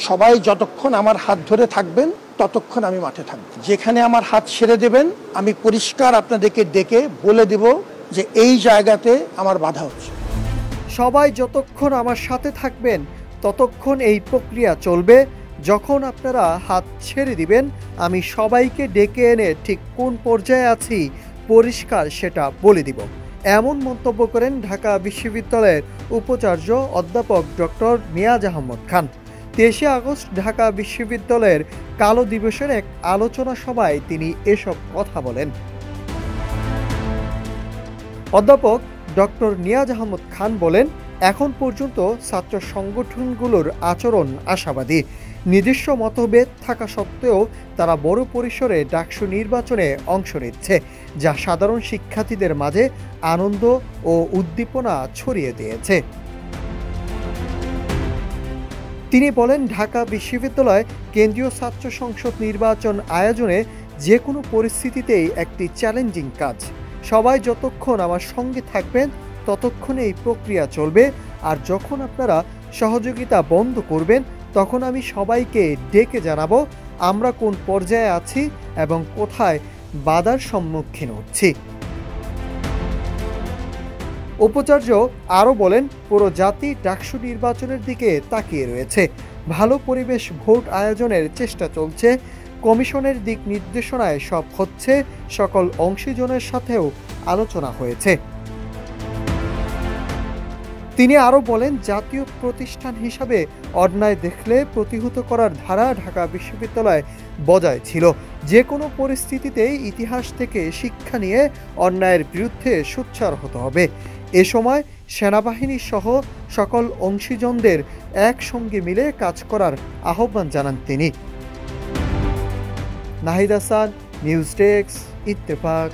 সবাই যতক্ষণ আমার হাত ধরে থাকবেন ততক্ষণ আমি মাঠে থাকব। যেখানে আমার হাত ছেড়ে দেবেন আমি পরিষ্কার আপনাদেরকে ডেকে বলে দেব যে এই জায়গাতে আমার বাধা হচ্ছে। সবাই যতক্ষণ আমার সাথে থাকবেন ততক্ষণ এই প্রক্রিয়া চলবে। যখন আপনারা হাত ছেড়ে দিবেন আমি সবাইকে ডেকে এনে ঠিক কোন পর্যায়ে আছি পরিষ্কার সেটা বলে দিব। এমন মন্তব্য করেন ঢাকা বিশ্ববিদ্যালয়ের উপাচার্য অধ্যাপক ডক্টর নিয়াজ আহমদ খান। 23 আগস্ট ঢাকা বিশ্ববিদ্যালয়ের কালো দিবসের এক আলোচনা সভায় তিনি এসব কথা বলেন। অধ্যাপক ডক্টর নিয়াজ আহমদ খান বলেন, এখন পর্যন্ত ছাত্র সংগঠনগুলোর আচরণ আশাবাদী। নিজস্ব মতভেদ থাকা সত্ত্বেও তারা বড় পরিসরে ডাকসু নির্বাচনে অংশ নিচ্ছে, যা সাধারণ শিক্ষার্থীদের মাঝে আনন্দ ও উদ্দীপনা ছড়িয়ে দিয়েছে। তিনি বলেন, ঢাকা বিশ্ববিদ্যালয় কেন্দ্রীয় ছাত্র সংসদ নির্বাচন আয়োজনে যে কোনো পরিস্থিতিতেই একটি চ্যালেঞ্জিং কাজ। সবাই যতক্ষণ আমার সঙ্গে থাকবেন ততক্ষণ এই প্রক্রিয়া চলবে, আর যখন আপনারা সহযোগিতা বন্ধ করবেন তখন আমি সবাইকে ডেকে জানাবো আমরা কোন পর্যায়ে আছি এবং কোথায় বাধার সম্মুখীন হচ্ছি। উপাচার্য আরও বলেন, পুরো জাতি ডাকসু নির্বাচনের দিকে তাকিয়ে রয়েছে। ভালো পরিবেশ ভোট আয়োজনের চেষ্টা চলছে। কমিশনের দিক নির্দেশনায় সব হচ্ছে। সকল অংশীজনের সাথেও আলোচনা হয়েছে। তিনি আরও বলেন, জাতীয় প্রতিষ্ঠান হিসাবে অন্যায় দেখলে প্রতিহত করার ধারা ঢাকা বিশ্ববিদ্যালয় বজায় ছিল। যে কোনো পরিস্থিতিতেই ইতিহাস থেকে শিক্ষা নিয়ে অন্যায়ের বিরুদ্ধে সোচ্চার হতে হবে। এ সময় সেনাবাহিনী সহ সকল অংশীজনদের একসঙ্গে মিলে কাজ করার আহ্বান জানান তিনি। Nahid Hasan, news desk, Ittefaq.